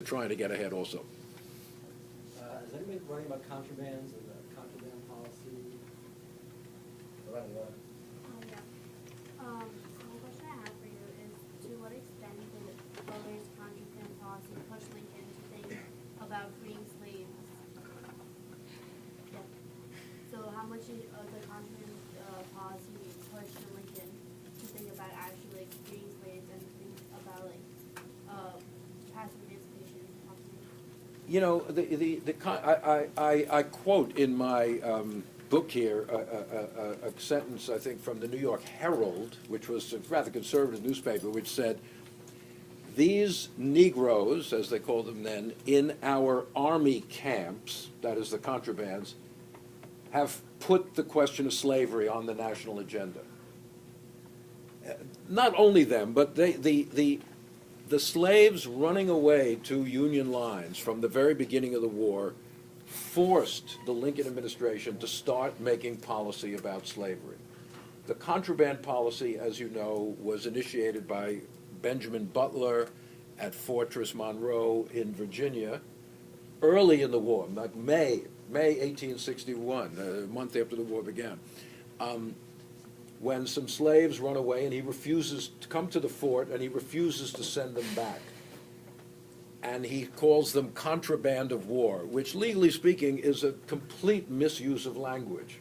trying to get ahead also. Is anybody writing about contrabands and the contraband policy? Yeah. One question I have for you is, to what extent did Foner's contraband policy push Lincoln to think about freeing slaves? Yeah. So how much of the contraband policy pushed Lincoln to think about actually freeing slaves and think about passive emancipation policy? You know, I quote in my book here a sentence, I think, from the New York Herald, which was a rather conservative newspaper, which said, "These Negroes, as they called them then, in our army camps," that is the contrabands, "have put the question of slavery on the national agenda." Not only them, but the slaves running away to Union lines from the very beginning of the war forced the Lincoln administration to start making policy about slavery. The contraband policy, as you know, was initiated by Benjamin Butler at Fortress Monroe in Virginia early in the war, like May 1861, a month after the war began. When some slaves run away and he refuses to come to the fort and he refuses to send them back. And he calls them contraband of war, which legally speaking is a complete misuse of language.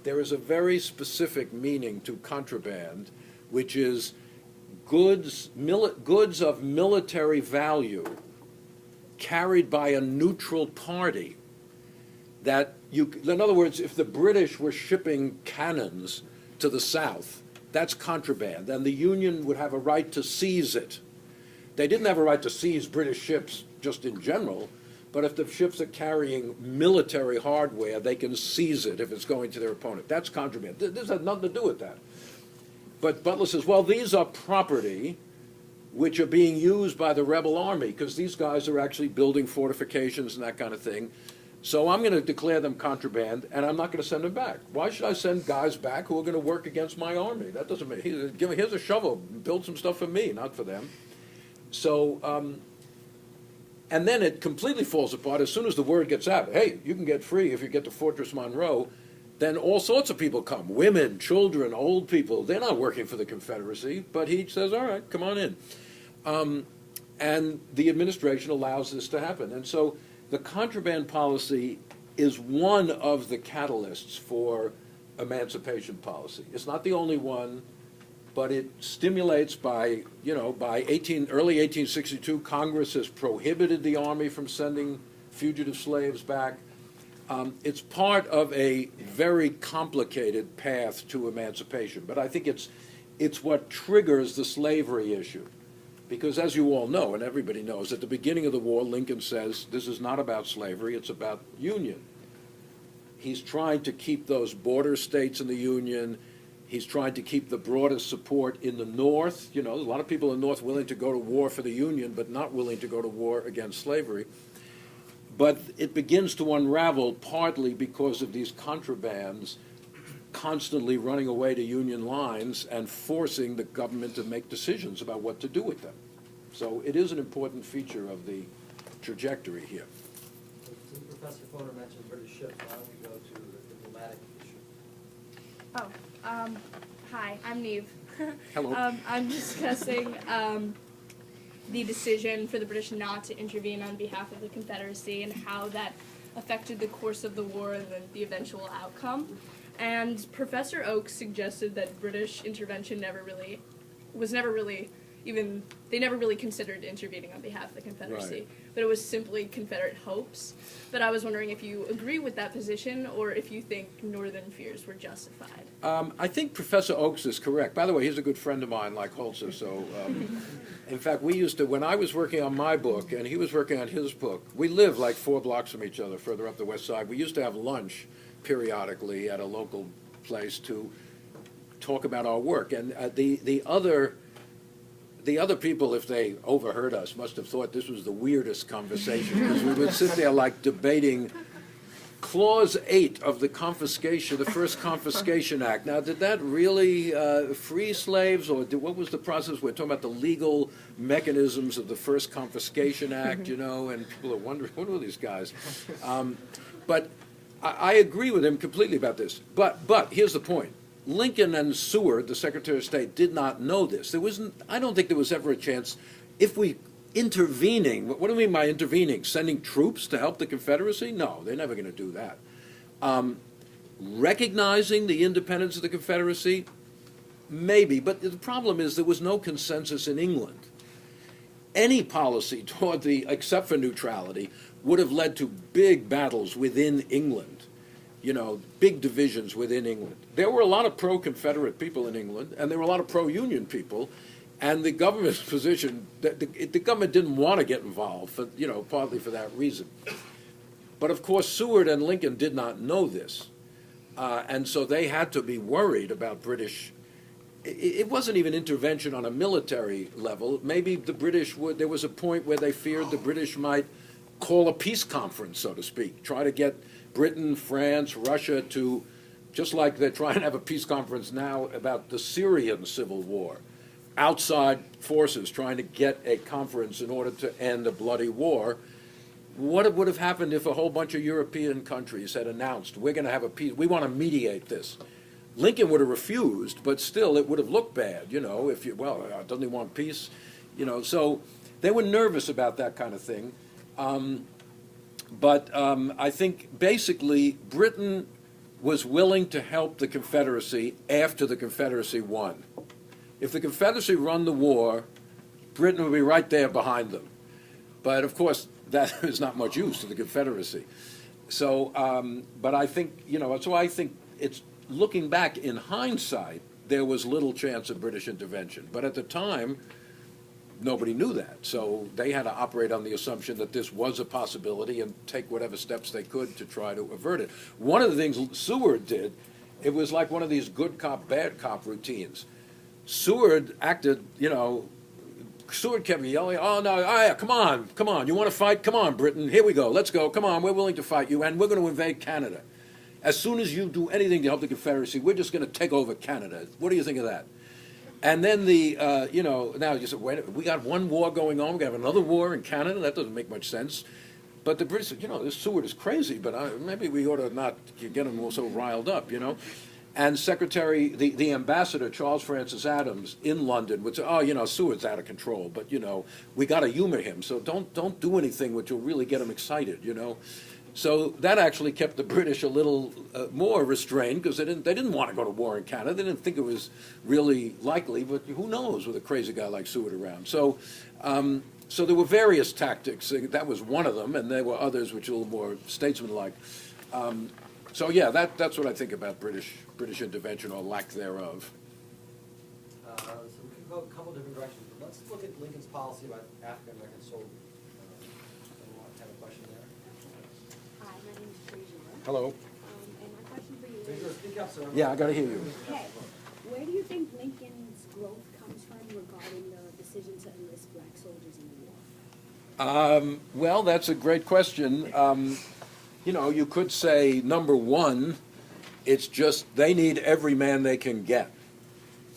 There is a very specific meaning to contraband, which is goods of military value carried by a neutral party. That in other words, if the British were shipping cannons to the South, that's contraband, and the Union would have a right to seize it. They didn't have a right to seize British ships just in general, but if the ships are carrying military hardware, they can seize it if it's going to their opponent. That's contraband. This has nothing to do with that. But Butler says, well, these are property which are being used by the rebel army, because these guys are actually building fortifications and that kind of thing. So I'm going to declare them contraband, and I'm not going to send them back. Why should I send guys back who are going to work against my army? That doesn't make, here's a shovel, build some stuff for me, not for them. So, and then it completely falls apart as soon as the word gets out. Hey, you can get free if you get to Fortress Monroe. Then all sorts of people come, women, children, old people. They're not working for the Confederacy, but he says, all right, come on in. And the administration allows this to happen. And so the contraband policy is one of the catalysts for emancipation policy. It's not the only one, but it stimulates by early 1862, Congress has prohibited the Army from sending fugitive slaves back. It's part of a very complicated path to emancipation, but I think it's what triggers the slavery issue. Because as you all know, and everybody knows, at the beginning of the war, Lincoln says, this is not about slavery, it's about Union. He's trying to keep those border states in the Union. He's trying to keep the broadest support in the North. You know, there's a lot of people in the North willing to go to war for the Union, but not willing to go to war against slavery. But it begins to unravel partly because of these contrabands constantly running away to Union lines and forcing the government to make decisions about what to do with them. So it is an important feature of the trajectory here. Since Professor Foner mentioned British ships, why don't we go to the diplomatic issue? Hi, I'm Neve. Hello. I'm discussing the decision for the British not to intervene on behalf of the Confederacy and how that affected the course of the war and the eventual outcome. And Professor Oakes suggested that British intervention never really considered intervening on behalf of the Confederacy, Right. but it was simply Confederate hopes. But I was wondering if you agree with that position or if you think Northern fears were justified. I think Professor Oakes is correct. By the way, he's a good friend of mine, like Holzer. So, in fact, we used to, when I was working on my book and he was working on his book, we lived like 4 blocks from each other, further up the West Side. We used to have lunch periodically at a local place to talk about our work. And the other people, if they overheard us, must have thought this was the weirdest conversation, because we would sit there like debating Clause 8 of the confiscation, the first Confiscation Act. Now, did that really free slaves, or what was the process? We're talking about the legal mechanisms of the first Confiscation Act, you know, and people are wondering, what are these guys? But I agree with him completely about this. But here's the point. Lincoln and Seward, the Secretary of State, did not know this. I don't think there was ever a chance, if we intervening, what do we mean by intervening? Sending troops to help the Confederacy? No, they're never going to do that. Recognizing the independence of the Confederacy? Maybe, but the problem is there was no consensus in England. Any policy toward except for neutrality, would have led to big battles within England, you know, big divisions within England. There were a lot of pro-Confederate people in England, and there were a lot of pro-Union people. And the government's position, the government didn't want to get involved, for, you know, partly for that reason. But of course, Seward and Lincoln did not know this. And so they had to be worried about British. It wasn't even intervention on a military level. Maybe the British there was a point where they feared the British might call a peace conference, so to speak, try to get Britain, France, Russia to, just like they're trying to have a peace conference now about the Syrian civil war. Outside forces trying to get a conference in order to end a bloody war. What would have happened if a whole bunch of European countries had announced, we're going to have a peace, we want to mediate this? Lincoln would have refused, but still it would have looked bad, you know, if you, well, doesn't he want peace? You know, so they were nervous about that kind of thing. But I think basically Britain was willing to help the Confederacy after the Confederacy won. If the Confederacy won the war, Britain would be right there behind them. But of course, that is not much use to the Confederacy. So, but I think, you know, so I think it's, looking back in hindsight, there was little chance of British intervention. But at the time, nobody knew that. So they had to operate on the assumption that this was a possibility and take whatever steps they could to try to avert it. One of the things Seward did, it was like one of these good cop, bad cop routines. Seward acted, you know, Seward kept yelling, oh, no, yeah, come on, you want to fight? Come on, Britain, here we go, let's go, come on, we're willing to fight you, and we're going to invade Canada. As soon as you do anything to help the Confederacy, we're just going to take over Canada. What do you think of that? And then you know, now you said, wait, we got one war going on, we're going to have another war in Canada? That doesn't make much sense. But the British said, you know, this Seward is crazy, but maybe we ought to not get him so riled up, you know? And the ambassador, Charles Francis Adams, in London would say, oh, you know, Seward's out of control, but, you know, we got to humor him, so don't do anything which will really get him excited, you know. So that actually kept the British a little more restrained, because they didn't want to go to war in Canada. They didn't think it was really likely, but who knows with a crazy guy like Seward around. So, so there were various tactics. That was one of them, and there were others which are a little more statesmanlike. So yeah, that's what I think about British intervention or lack thereof. So we can go a couple different directions, but let's look at Lincoln's policy about African American soldiers. Anyone have a question there? Hi, my name is Frazier. Hello. And my question for you Frazier, is, speak up, sir. Yeah, I got to hear you. okay, where do you think Lincoln's growth comes from regarding the decision to enlist black soldiers in the war? Well, that's a great question. You know, you could say, number one, it's just they need every man they can get.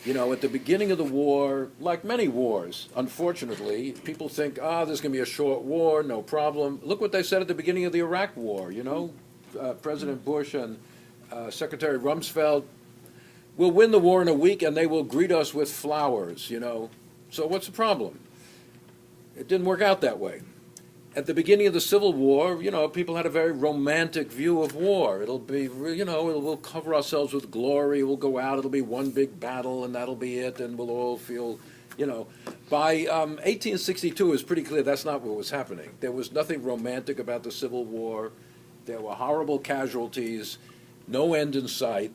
You know, at the beginning of the war, like many wars, unfortunately, people think, there's going to be a short war, no problem. Look what they said at the beginning of the Iraq War, you know. President Bush and Secretary Rumsfeld will win the war in a week and they will greet us with flowers, you know. So what's the problem? It didn't work out that way. At the beginning of the Civil War, you know, people had a very romantic view of war. It'll be, you know, we'll cover ourselves with glory, we'll go out, it'll be one big battle, and that'll be it, and we'll all feel, you know. By 1862, it was pretty clear that's not what was happening. There was nothing romantic about the Civil War. There were horrible casualties, no end in sight,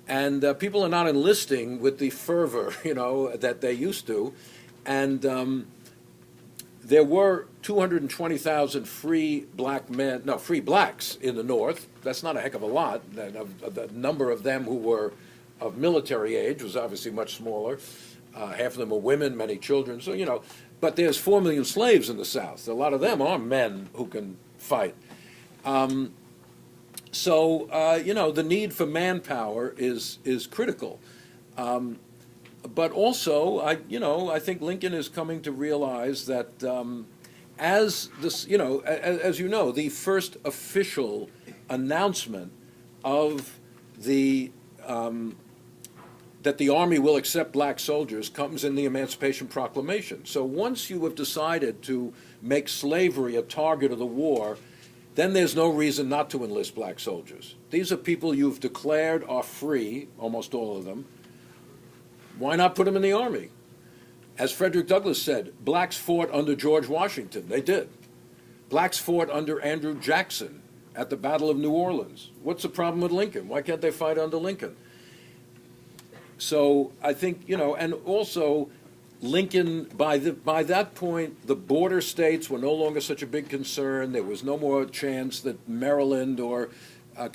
and people are not enlisting with the fervor, you know, that they used to, and there were 220,000 free blacks in the North. That's not a heck of a lot. The number of them who were of military age was obviously much smaller. Half of them were women, many children. So, you know, but there's 4 million slaves in the South. A lot of them are men who can fight. So, the need for manpower is critical. But also, I think Lincoln is coming to realize that as this, as you know, the first official announcement of the that the Army will accept black soldiers comes in the Emancipation Proclamation. So once you have decided to make slavery a target of the war, then there's no reason not to enlist black soldiers. These are people you've declared are free, almost all of them. Why not put them in the Army? As Frederick Douglass said, blacks fought under George Washington. They did. Blacks fought under Andrew Jackson at the Battle of New Orleans. What's the problem with Lincoln? Why can't they fight under Lincoln? So I think, and also Lincoln, by that point, the border states were no longer such a big concern. There was no more chance that Maryland or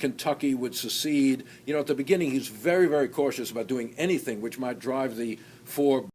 Kentucky would secede. At the beginning, he's very, very cautious about doing anything which might drive the four